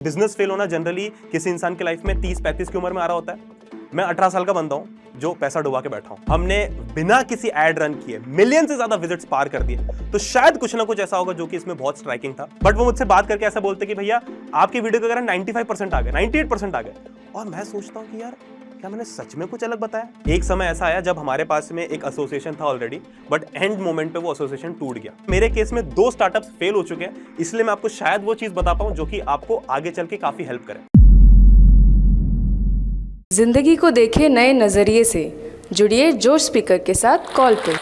Business fail होना generally किसी इंसान की लाइफ में 30-35 की उम्र में आ रहा होता है। मैं 18 साल का बंदा हूं जो पैसा डुबा के बैठा हूं। हमने बिना किसी एड रन किए मिलियन से ज्यादा विजिट्स पार कर दिए। तो शायद कुछ ना कुछ ऐसा होगा जो कि इसमें बहुत स्ट्राइकिंग था। बट वो मुझसे बात करके ऐसा बोलते कि भैया आपकी वीडियो के अगर 95% आ गए, 98% आ गए। और मैं सोचता हूं कि यार क्या मैंने सच में कुछ अलग बताया। एक समय ऐसा आया जब हमारे पास में एक एसोसिएशन था ऑलरेडी, बट एंड मोमेंट पे वो एसोसिएशन टूट गया। मेरे केस में 2 स्टार्टअप्स फेल हो चुके हैं, इसलिए मैं आपको शायद वो चीज बता पाऊं जो कि आपको आगे चल के काफी हेल्प करे। जिंदगी को देखे नए नजरिए से जुड़िए जोश स्पीकर के साथ कॉल पे।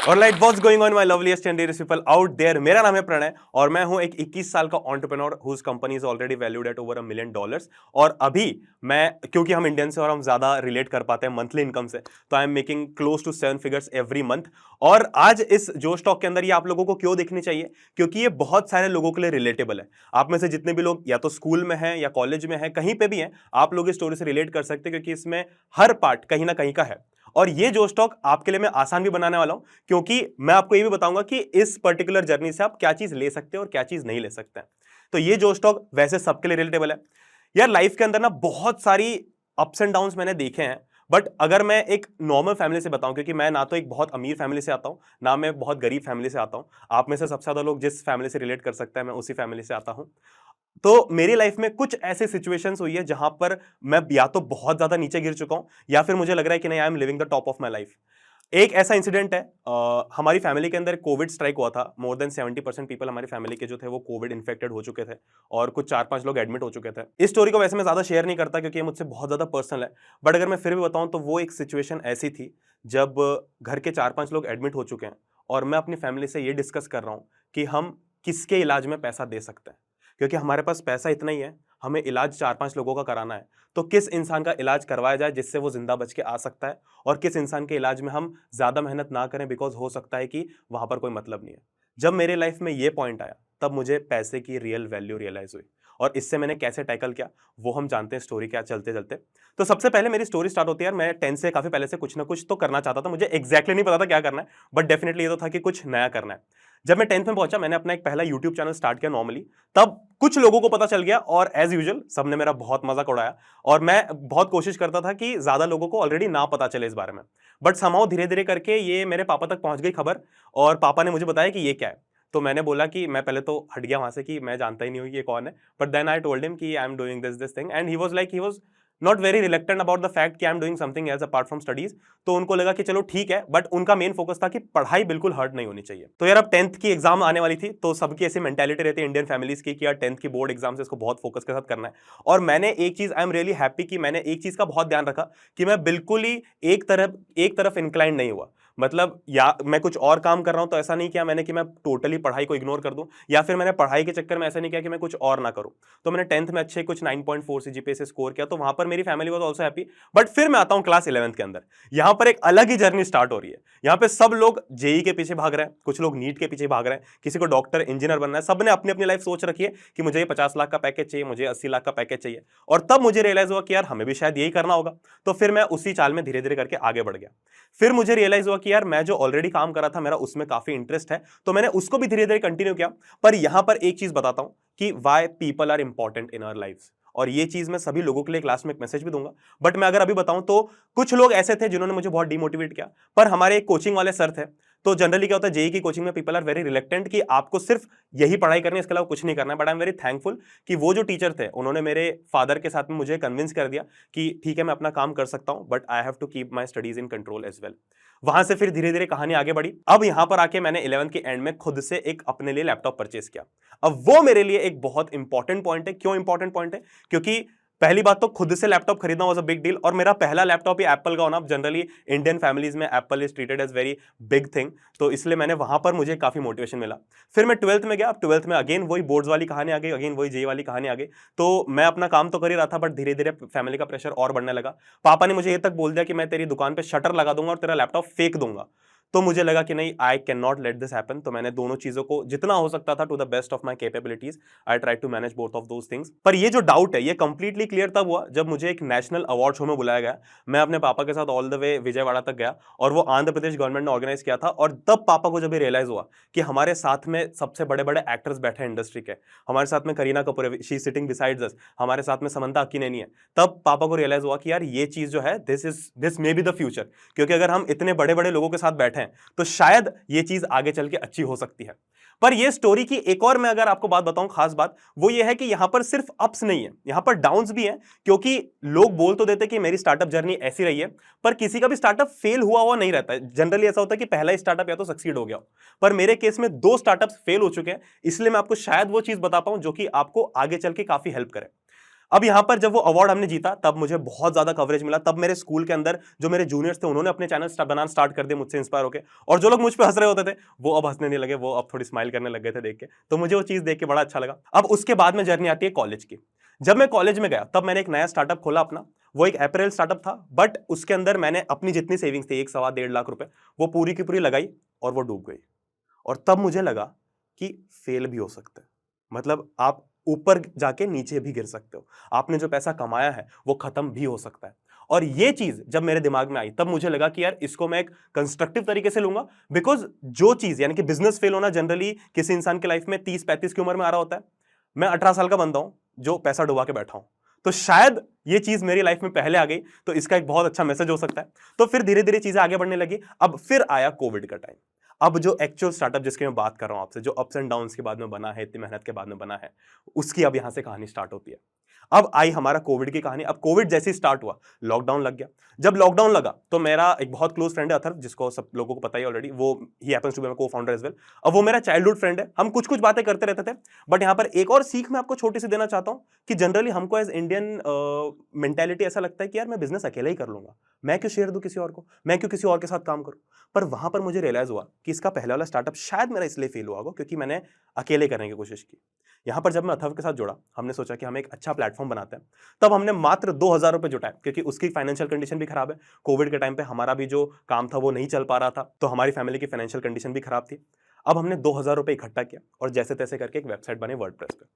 Alright, what's going on my loveliest and dearest people out there. मेरा नाम है प्रणय और मैं हूं एक 21 साल का entrepreneur whose company is already valued at over $1 million। और अभी मैं, क्योंकि हम इंडियंस हैं और हम ज्यादा रिलेट कर पाते हैं मंथली इनकम से, तो I am making close to 7 figures every month. और आज इस जोश टॉक के अंदर ये आप लोगों को क्यों देखनी चाहिए, क्योंकि ये बहुत सारे लोगों के लिए रिलेटेबल है। आप में से जितने भी लोग या तो स्कूल में हैं या कॉलेज में हैं, कहीं पे भी हैं, आप लोग इस स्टोरी से रिलेट कर सकते हैं, क्योंकि इसमें हर पार्ट कहीं ना कहीं का है। और ये जोश टॉक आपके लिए मैं आसान भी बनाने वाला हूं, क्योंकि मैं आपको ये भी बताऊंगा कि इस पर्टिकुलर जर्नी से आप क्या चीज ले सकते हैं और क्या चीज नहीं ले सकते हैं। तो ये जोश टॉक वैसे सबके लिए रिलेटेबल है। यार लाइफ के अंदर ना बहुत सारी अप्स एंड डाउन्स मैंने देखे हैं, बट अगर मैं एक नॉर्मल फैमिली से बताऊं, क्योंकि मैं ना तो एक बहुत अमीर फैमिली से आता हूं ना मैं बहुत गरीब फैमिली से आता हूं। आप में से सबसे ज्यादा लोग जिस फैमिली से रिलेट कर सकते हैं, मैं उसी फैमिली से आता हूं। तो मेरी लाइफ में कुछ ऐसे सिचुएशंस हुई है जहां पर मैं या तो बहुत ज्यादा नीचे गिर चुका हूं या फिर मुझे लग रहा है कि नहीं, I am living the top of my life. एक ऐसा इंसिडेंट है, हमारी फैमिली के अंदर कोविड स्ट्राइक हुआ था। मोर देन 70% पीपल हमारी फैमिली के जो थे वो कोविड इन्फेक्टेड हो चुके थे और कुछ 4-5 लोग एडमिट हो चुके थे। इस स्टोरी को वैसे मैं ज्यादा शेयर नहीं करता क्योंकि ये मुझसे बहुत ज्यादा पर्सनल है, बट अगर मैं फिर भी बताऊं तो वो एक सिचुएशन ऐसी थी जब घर के 4-5 लोग एडमिट हो चुके हैं और मैं अपनी फैमिली से ये डिस्कस कर रहा हूं कि हम किसके इलाज में पैसा दे सकते हैं, क्योंकि हमारे पास पैसा इतना ही है, हमें इलाज 4-5 लोगों का कराना है। तो किस इंसान का इलाज करवाया जाए जिससे वो जिंदा बच के आ सकता है, और किस इंसान के इलाज में हम ज्यादा मेहनत ना करें, बिकॉज हो सकता है कि वहां पर कोई मतलब नहीं है। जब मेरे लाइफ में ये पॉइंट आया तब मुझे पैसे की रियल वैल्यू रियलाइज हुई, और इससे मैंने कैसे टैकल किया वो हम जानते हैं स्टोरी क्या चलते चलते। तो सबसे पहले मेरी स्टोरी स्टार्ट होती है यार, मैं 10 से काफी पहले से कुछ ना कुछ तो करना चाहता था। मुझे एग्जैक्टली नहीं पता था क्या करना है, बट डेफिनेटली ये तो था कि कुछ नया करना है। जब मैं 10th में पहुंचा, मैंने अपना एक पहला यूट्यूब चैनल स्टार्ट किया नॉर्मली। तब कुछ लोगों को पता चल गया और एज यूजुअल सबने मेरा बहुत मजाक उड़ाया, और मैं बहुत कोशिश करता था कि ज्यादा लोगों को ऑलरेडी ना पता चले इस बारे में। बट समहाउ धीरे धीरे करके ये मेरे पापा तक पहुंच गई खबर, और पापा ने मुझे बताया कि ये क्या है। तो मैंने बोला कि मैं पहले तो हट गया वहां से कि मैं जानता ही नहीं हूं ये कौन है। But then I told him कि I am doing this thing, and he was not very reluctant about the fact कि I am doing something as apart from studies. तो उनको लगा कि चलो ठीक है, बट उनका मेन फोकस था कि पढ़ाई बिल्कुल हर्ट नहीं होनी चाहिए। तो यार अब 10th की एग्जाम आने वाली थी, तो सबकी ऐसी मेंटालिटी रहती है इंडियन फैमिलीज की कि यार 10th की बोर्ड एग्जाम से इसको बहुत फोकस के साथ करना है। और मैंने एक चीज, आई एम रियली हैप्पी कि मैंने एक चीज का बहुत ध्यान रखा कि मैं बिल्कुल ही एक तरफ इंक्लाइन नहीं हुआ। मतलब या मैं कुछ और काम कर रहा हूं तो ऐसा नहीं किया मैंने कि मैं टोटली पढ़ाई को इग्नोर कर दूं, या फिर मैंने पढ़ाई के चक्कर में ऐसा नहीं किया कि मैं कुछ और ना करूं। तो मैंने 10th में अच्छे कुछ 9.4 सीजीपीए से स्कोर किया, तो वहां पर मेरी family was also happy. But फिर मैं आता हूं क्लास 11th के अंदर, यहां पर एक अलग ही जर्नी स्टार्ट हो रही है। यहां पे सब लोग जेई के पीछे भाग रहे हैं, कुछ लोग नीट के पीछे भाग रहे हैं, किसी को डॉक्टर इंजीनियर बनना है। सबने अपनी अपनी लाइफ सोच रखी है कि मुझे ये 50 लाख का पैकेज चाहिए, मुझे 80 लाख का पैकेज चाहिए। और तब मुझे रियलाइज हुआ कि यार हमें भी शायद यही करना होगा। तो फिर मैं उसी चाल में धीरे धीरे करके आगे बढ़ गया। फिर मुझे रियलाइज हुआ कि यार मैं जो ऑलरेडी काम कर रहा था, मेरा उसमें काफी इंटरेस्ट है, तो मैंने उसको भी धीरे धीरे कंटिन्यू किया। पर यहां पर एक चीज बताता हूं कि why people are important in our life, और ये चीज मैं सभी लोगों के लिए क्लास में एक मैसेज भी दूंगा। बट मैं अगर अभी बताऊं तो कुछ लोग ऐसे थे जिन्होंने मुझे बहुत डिमोटिवेट किया। पर हमारे एक कोचिंग वाले सर थे, तो जनरली क्या होता है जेई की कोचिंग में पीपल आर वेरी रिलेक्टेंट कि आपको सिर्फ यही पढ़ाई करनी है, इसके अलावा कुछ नहीं करना है। But I am very thankful कि वो जो टीचर थे उन्होंने मेरे फादर के साथ में मुझे कन्विंस कर दिया कि ठीक है मैं अपना काम कर सकता हूं, but I have to keep my studies in control as well. वहां से फिर धीरे धीरे कहानी आगे बढ़ी। अब यहां पर आके मैंने 11th के एंड में खुद से एक अपने लिए लैपटॉप परचेस किया। अब वो मेरे लिए एक बहुत इंपॉर्टेंट पॉइंट है। क्यों इंपॉर्टेंट पॉइंट है? क्योंकि पहली बात तो खुद से लैपटॉप खरीदना वाज अ बिग डील, और मेरा पहला लैपटॉप ही एप्पल का होना। जनरली इंडियन फैमिलीज में Apple is treated as very big thing, तो इसलिए मैंने वहां पर मुझे काफी मोटिवेशन मिला। फिर मैं 12th में गया। अब 12th में अगेन वही बोर्ड्स वाली कहानी आ गई, अगेन वही जेई वाली कहानी आ गई। तो मैं अपना काम तो कर ही रहा था, बट धीरे धीरे फैमिली का प्रेशर और बढ़ने लगा। पापा ने मुझे ये तक बोल दिया कि मैं तेरी दुकान पे शटर लगा दूंगा और तेरा लैपटॉप फेंक दूंगा। तो मुझे लगा कि नहीं, I can not let this happen. तो मैंने दोनों चीजों को जितना हो सकता था to the best of my capabilities I try to manage both of those things. पर ये जो डाउट है ये कंप्लीटली क्लियर तब हुआ जब मुझे एक नेशनल अवार्ड शो में बुलाया गया। मैं अपने पापा के साथ ऑल द वे विजयवाड़ा तक गया और वो आंध्र प्रदेश गवर्नमेंट ने ऑर्गेनाइज किया था। और तब पापा को जब ये रियलाइज हुआ कि हमारे साथ में सबसे बड़े बड़े एक्टर्स बैठे हैं इंडस्ट्री के, हमारे साथ में करीना कपूर है, शी सिटिंग बिसाइड्स अस, हमारे साथ में समंता अक्किनेनी है, तब पापा को रियलाइज हुआ कि यार ये चीज जो है this may be the future. क्योंकि अगर हम इतने बड़े बड़े लोगों के साथ बैठे हैं तो शायद ये चीज आगे चल के अच्छी हो सकती है। पर ये स्टोरी की एक और मैं अगर आपको बात बताऊं, खास बात वो ये है कि यहां पर सिर्फ अप्स नहीं है, यहां पर डाउन्स भी हैं। क्योंकि लोग बोल तो देते कि मेरी स्टार्टअप जर्नी ऐसी रही है, पर किसी का भी स्टार्टअप फेल हुआ नहीं रहता है। जनरली ऐसा होता है कि पहला स्टार्टअप या तो सक्सीड हो गया हो, पर मेरे केस में 2 स्टार्टअप्स फेल हो चुके हैं। इसलिए मैं आपको शायद वो चीज बता पाऊं जो कि आपको आगे चल के काफी हेल्प करे। अब यहां पर जब वो अवार्ड हमने जीता तब मुझे बहुत ज्यादा कवरेज मिला। तब मेरे स्कूल के अंदर जो मेरे जूनियर्स थे उन्होंने अपने चैनल बनाना स्टार्ट कर दिए मुझसे इंस्पायर होकर। और जो लोग मुझ पे हंस रहे होते थे वो अब हंसने नहीं लगे, वो अब थोड़ी स्माइल करने लग गए थे देख के। तो मुझे वो चीज देख के बड़ा अच्छा लगा। अब उसके बाद में जर्नी आती है कॉलेज की। जब मैं कॉलेज में गया तब मैंने एक नया स्टार्टअप खोला अपना। वो एक अपैरेल स्टार्टअप था, बट उसके अंदर मैंने अपनी जितनी सेविंग्स थी 1 सवा 1.5 लाख रुपए वो पूरी की पूरी लगाई और वो डूब गई। और तब मुझे लगा कि फेल भी हो सकता है। मतलब आप ऊपर जाके नीचे भी गिर सकते हो, आपने जो पैसा कमाया है वो खत्म भी हो सकता है। और ये चीज जब मेरे दिमाग में आई तब मुझे लगा कि यार इसको मैं एक कंस्ट्रक्टिव तरीके से लूंगा। बिकॉज जो चीज यानी कि बिजनेस फेल होना जनरली किसी इंसान की लाइफ में 30-35 की उम्र में आ रहा होता है। मैं 18 साल का बंदा हूं जो पैसा डुबा के बैठा हूं, तो शायद ये चीज मेरी लाइफ में पहले आ गई तो इसका एक बहुत अच्छा मैसेज हो सकता है। तो फिर धीरे धीरे चीजें आगे बढ़ने लगी। अब फिर आया कोविड का टाइम। अब जो एक्चुअल स्टार्टअप जिसकी मैं बात कर रहा हूं आपसे, जो अप्स एंड डाउन्स के बाद में बना है, इतनी मेहनत के बाद में बना है, उसकी अब यहां से कहानी स्टार्ट होती है। अब आई हमारा कोविड की कहानी। अब कोविड जैसे ही स्टार्ट हुआ लॉकडाउन लग गया। जब लॉकडाउन लगा तो मेरा एक बहुत क्लोज फ्रेंड है अथर्व, जिसको सब लोगों को पता ही ऑलरेडी, वो ही happens to be my co-founder as well. अब वो मेरा चाइल्डहुड फ्रेंड है, हम कुछ कुछ बातें करते रहते थे। बट यहां पर एक और सीख मैं आपको छोटी सी देना चाहता हूं कि जनरली हमको एज इंडियन मेंटालिटी ऐसा लगता है कि यार मैं बिजनेस अकेला ही कर लूंगा, मैं क्यों शेयर दूं किसी और को, मैं क्यों किसी और के साथ काम करूं। पर वहां पर मुझे रियलाइज हुआ कि इसका पहला वाला स्टार्टअप शायद मेरा इसलिए फेल हुआ होगा क्योंकि मैंने अकेले करने की कोशिश की। यहां पर जब मैं अथर्व के साथ जुड़ा, हमने सोचा कि हम एक अच्छा प्लेटफॉर्म बनाते हैं। तब हमने मात्र 2,000 रुपए जुटाए क्योंकि उसकी फाइनेंशियल कंडीशन भी खराब है। कोविड के टाइम पे हमारा भी जो काम था वो नहीं चल पा रहा था, तो हमारी फैमिली की फाइनेंशियल कंडीशन भी खराब थी। अब हमने 2,000 रुपए इकट्ठा किया और जैसे तैसे करके एक वेबसाइट बने वर्डप्रेस पे।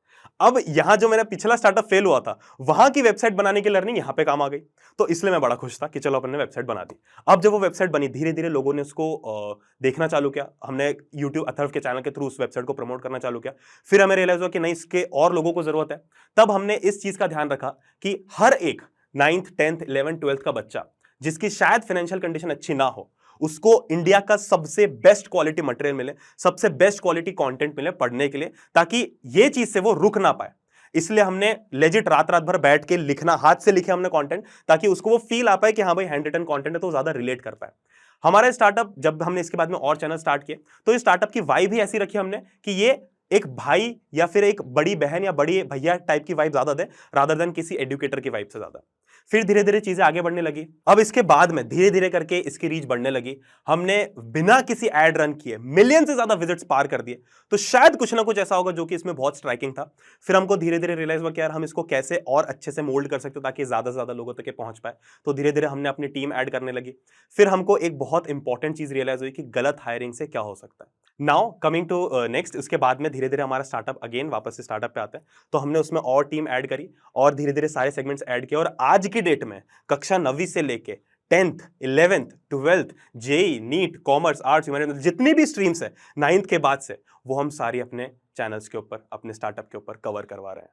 अब यहां जो मेरा पिछला स्टार्टअप फेल हुआ था वहां की वेबसाइट बनाने की लर्निंग यहां पे काम आ गई। तो इसलिए मैं बड़ा खुश था कि चलो अपन ने वेबसाइट बना दी। अब जब वो वेबसाइट बनी धीरे धीरे लोगों ने उसको देखना चालू किया। हमने यूट्यूब अथर्व के चैनल के थ्रू उस वेबसाइट को प्रमोट करना चालू किया। फिर हमें रियलाइज हुआ कि नहीं, इसके और लोगों को जरूरत है। तब हमने इस चीज का ध्यान रखा कि हर एक 9th 10th 11th 12th का बच्चा जिसकी शायद फाइनेंशियल कंडीशन अच्छी ना हो, उसको इंडिया का सबसे बेस्ट क्वालिटी मटेरियल मिले, सबसे बेस्ट क्वालिटी कंटेंट मिले पढ़ने के लिए, ताकि ये चीज से वो रुक ना पाए। इसलिए हमने लेजिट रात रात भर बैठ के लिखना, हाथ से लिखे हमने कंटेंट, ताकि उसको वो फील आ पाए कि हाँ भाई हैंड रिटन कंटेंट है, तो ज्यादा रिलेट कर पाए। हमारा स्टार्टअप जब हमने इसके बाद में और चैनल स्टार्ट किए तो इस स्टार्टअप की वाइब ही ऐसी रखी हमने कि ये एक भाई या फिर एक बड़ी बहन या बड़ी भैया टाइप की वाइब ज्यादा दे, रादर देन किसी एडुकेटर की वाइब से ज्यादा। फिर धीरे धीरे चीजें आगे बढ़ने लगी। अब इसके बाद में धीरे धीरे करके इसकी रीच बढ़ने लगी। हमने बिना किसी एड रन किए मिलियन से ज्यादा विजिट्स पार कर दिए। तो शायद कुछ ना कुछ ऐसा होगा जो कि इसमें बहुत स्ट्राइकिंग था। फिर हमको धीरे धीरे रियलाइज हुआ कि यार हम इसको कैसे और अच्छे से मोल्ड कर सकते ताकि ज्यादा से ज्यादा लोगों तक पहुंच पाए। तो धीरे धीरे हमने अपनी टीम ऐड करने लगी। फिर हमको एक बहुत इंपॉर्टेंट चीज रियलाइज हुई कि गलत हायरिंग से क्या हो सकता है। नाउ कमिंग टू नेक्स्ट, उसके बाद में धीरे धीरे हमारा स्टार्टअप अगेन वापस से स्टार्टअप पे आता है। तो हमने उसमें और टीम ऐड करी और धीरे धीरे सारे सेगमेंट्स ऐड किए। और आज की डेट में कक्षा 9वीं से लेके 10th 11th 12th JEE NEET commerce arts humanities जितनी भी स्ट्रीम्स है 9th के बाद से, वो हम सारी अपने चैनल्स के ऊपर, अपने स्टार्टअप के ऊपर कवर करवा रहे हैं।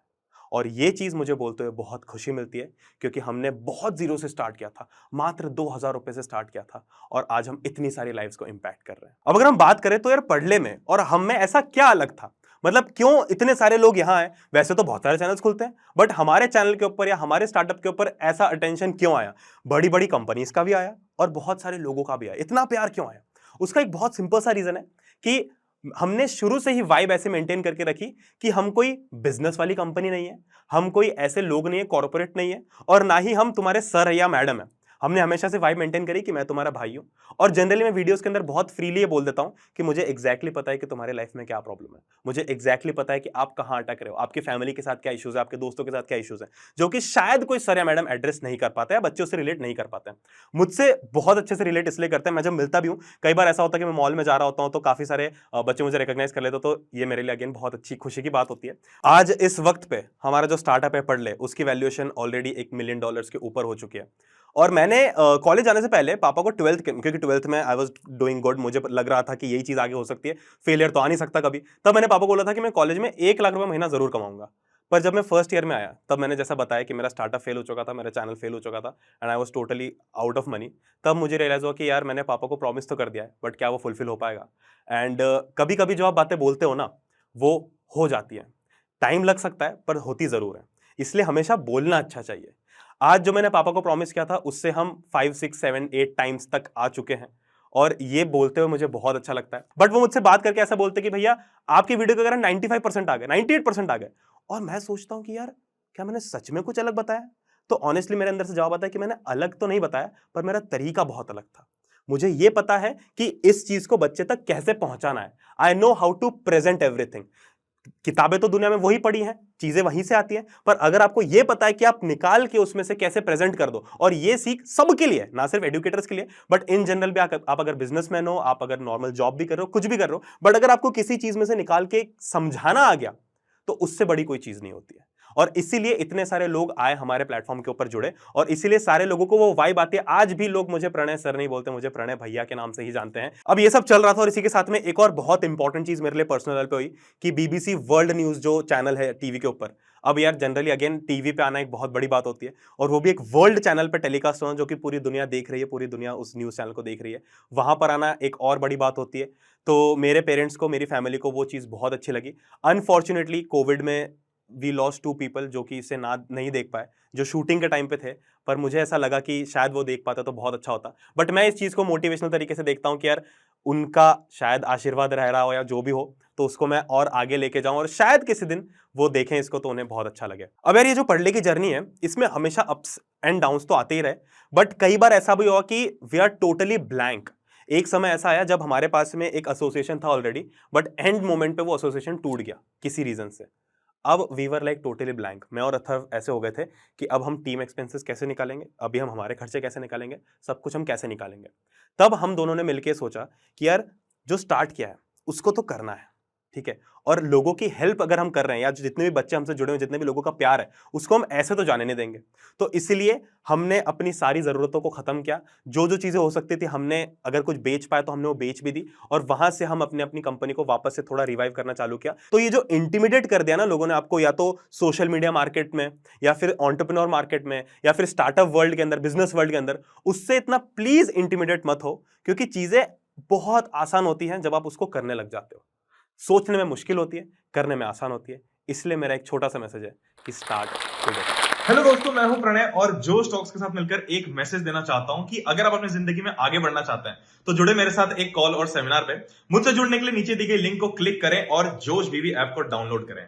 और ये चीज मुझे बोलते हुए बहुत खुशी मिलती है क्योंकि हमने बहुत जीरो से स्टार्ट किया था, मात्र 2,000 रुपए से स्टार्ट किया था और आज हम इतनी सारी लाइव्स को इंपैक्ट कर रहे हैं। अब अगर हम बात करें तो यार पढ़ले में और हम में ऐसा क्या अलग था, मतलब क्यों इतने सारे लोग यहाँ आए। वैसे तो बहुत सारे चैनल्स खुलते हैं, बट हमारे चैनल के ऊपर या हमारे स्टार्टअप के ऊपर ऐसा अटेंशन क्यों आया। बड़ी बड़ी कंपनीज का भी आया और बहुत सारे लोगों का भी आया। इतना प्यार क्यों आया, उसका एक बहुत सिंपल सा रीजन है कि हमने शुरू से ही वाइब ऐसे मेंटेन करके रखी कि हम कोई बिजनेस वाली कंपनी नहीं है, हम कोई ऐसे लोग नहीं है, कॉर्पोरेट नहीं है, और ना ही हम तुम्हारे सर या मैडम है। हमने हमेशा से वाइब मेंटेन करी कि मैं तुम्हारा भाई हूं। और जनरली मैं वीडियोस के अंदर बहुत फ्रीली ये बोल देता हूं कि मुझे एग्जैक्टली पता है कि तुम्हारे लाइफ में क्या प्रॉब्लम है, मुझे एग्जैक्टली पता है कि आप कहां अटक रहे हो, आपकी फैमिली के साथ क्या इश्यूज है, आपके दोस्तों के साथ क्या इश्यूज है, जो कि शायद कोई सर या मैडम एड्रेस नहीं कर पाते हैं, बच्चों से रिलेट नहीं कर पाते हैं। मुझसे बहुत अच्छे से रिलेट इसलिए करते हैं, मैं जब मिलता भी हूं, कई बार ऐसा होता है कि मैं मॉल में जा रहा होता हूं तो काफी सारे बच्चे मुझे रिकॉग्नाइज कर लेते, तो ये मेरे लिए अगेन बहुत अच्छी खुशी की बात होती है। आज इस वक्त पे हमारा जो स्टार्टअप है पढ़ ले, उसकी वैल्यूएशन ऑलरेडी $1 मिलियन के ऊपर हो चुकी है। और मैंने कॉलेज जाने से पहले पापा को ट्वेल्थ, क्योंकि ट्वेल्थ में आई वाज डूइंग गुड, मुझे लग रहा था कि यही चीज आगे हो सकती है, फेलियर तो आ नहीं सकता कभी, तब मैंने पापा को बोला था कि मैं कॉलेज में ₹1 लाख महीना जरूर कमाऊंगा। पर जब मैं फर्स्ट ईयर में आया तब मैंने जैसा बताया कि मेरा स्टार्टअप फेल हो चुका था, मेरा चैनल फेल हो चुका था and I was totally out of money. तब मुझे रियलाइज हुआ कि यार मैंने पापा को प्रॉमिस तो कर दिया है, बट क्या वो फुलफिल हो पाएगा। एंड कभी कभी जो आप बातें बोलते हो ना, वो हो जाती है, टाइम लग सकता है पर होती जरूर है, इसलिए हमेशा बोलना अच्छा चाहिए। आज जो मैंने पापा को प्रॉमिस किया था उससे हम 5, 6, 7, 8 टाइम्स तक आ चुके हैं, और ये बोलते हुए मुझे बहुत अच्छा लगता है। बट वो मुझसे बात करके ऐसा बोलते कि भैया आपकी वीडियो के अगर 95% आ गए, 98% आ गए, और मैं सोचता हूं कि यार क्या मैंने सच में कुछ अलग बताया। तो ऑनेस्टली मेरे अंदर से जवाब आता है कि मैंने अलग तो नहीं बताया, पर मेरा तरीका बहुत अलग था। मुझे ये पता है कि इस चीज को बच्चे तक कैसे पहुंचाना है। I know how to present everything. किताबें तो दुनिया में वही पढ़ी हैं, चीजें वहीं से आती हैं, पर अगर आपको यह पता है कि आप निकाल के उसमें से कैसे प्रेजेंट कर दो, और ये सीख सबके लिए, ना सिर्फ एजुकेटर्स के लिए बट इन जनरल भी, आप अगर बिजनेसमैन हो, आप अगर नॉर्मल जॉब भी कर रहे हो, कुछ भी कर रहे हो, बट अगर आपको किसी चीज में से निकाल के समझाना आ गया तो उससे बड़ी कोई चीज नहीं होती है। और इसीलिए इतने सारे लोग आए हमारे प्लेटफॉर्म के ऊपर जुड़े, और इसीलिए सारे लोगों को वो वाइब आती है। आज भी लोग मुझे प्रणय सर नहीं बोलते, मुझे प्रणय भैया के नाम से ही जानते हैं। अब ये सब चल रहा था, और इसी के साथ में एक और बहुत इंपॉर्टेंट चीज मेरे लिए पर्सनल लेवल पे हुई कि बीबीसी वर्ल्ड न्यूज जो चैनल है टीवी के ऊपर, अब यार जनरली अगेन टीवी पे आना एक बहुत बड़ी बात होती है, और वो भी एक वर्ल्ड चैनल पे टेलीकास्ट होना जो कि पूरी दुनिया देख रही है, पूरी दुनिया उस न्यूज चैनल को देख रही है, वहां पर आना एक और बड़ी बात होती है। तो मेरे पेरेंट्स को, मेरी फैमिली को वो चीज बहुत अच्छी लगी। अनफॉर्चुनेटली कोविड में वी लॉस्ट 2 पीपल जो कि इसे ना नहीं देख पाए, जो शूटिंग के टाइम पे थे, पर मुझे ऐसा लगा कि शायद वो देख पाते तो बहुत अच्छा होता। बट मैं इस चीज को मोटिवेशनल तरीके से देखता हूं कि यार उनका शायद आशीर्वाद रह रहा हो या जो भी हो, तो उसको मैं और आगे लेके जाऊं, और शायद किसी दिन वो देखें इसको तो उन्हें बहुत अच्छा लगे। अब यार ये जो पढ़ने की जर्नी है, इसमें हमेशा अप्स एंड डाउन्स तो आते ही रहे, बट कई बार ऐसा भी हुआ कि वी आर टोटली ब्लैंक। एक समय ऐसा आया जब हमारे पास में एक एसोसिएशन था ऑलरेडी, बट एंड मोमेंट पे वो एसोसिएशन टूट गया किसी रीजन से। अब we were like totally blank. मैं और अथर्व ऐसे हो गए थे कि अब हम टीम एक्सपेंसेस कैसे निकालेंगे, अभी हम हमारे खर्चे कैसे निकालेंगे, सब कुछ हम कैसे निकालेंगे। तब हम दोनों ने मिलकर सोचा कि यार जो स्टार्ट किया है उसको तो करना है, ठीक है, और लोगों की हेल्प अगर हम कर रहे हैं, या जितने भी बच्चे हमसे जुड़े हुए, जितने भी लोगों का प्यार है, उसको हम ऐसे तो जाने नहीं देंगे। तो इसलिए हमने अपनी सारी जरूरतों को खत्म किया। जो जो चीजें हो सकती थी हमने, अगर कुछ बेच पाए तो हमने वो बेच भी दी, और वहां से हम अपने अपनी कंपनी को वापस से थोड़ा रिवाइव करना चालू किया। तो ये जो इंटिमिडेट कर दिया ना लोगों ने आपको, या तो सोशल मीडिया मार्केट में, या फिर एंटरप्रेन्योर मार्केट में, या फिर स्टार्टअप वर्ल्ड के अंदर, बिजनेस वर्ल्ड के अंदर, उससे इतना प्लीज इंटिमिडेट मत हो, क्योंकि चीजें बहुत आसान होती हैं जब आप उसको करने लग जाते हो। सोचने में मुश्किल होती है, करने में आसान होती है। इसलिए मेरा एक छोटा सा मैसेज है कि स्टार्ट टुडे। हेलो दोस्तों, मैं हूं प्रणय, और जो स्टॉक्स के साथ मिलकर एक मैसेज देना चाहता हूं कि अगर आप अपनी जिंदगी में आगे बढ़ना चाहते हैं तो जुड़े मेरे साथ एक कॉल और सेमिनार पे। मुझसे जुड़ने के लिए नीचे दी गई लिंक को क्लिक करें और जोश बीवी ऐप को डाउनलोड करें।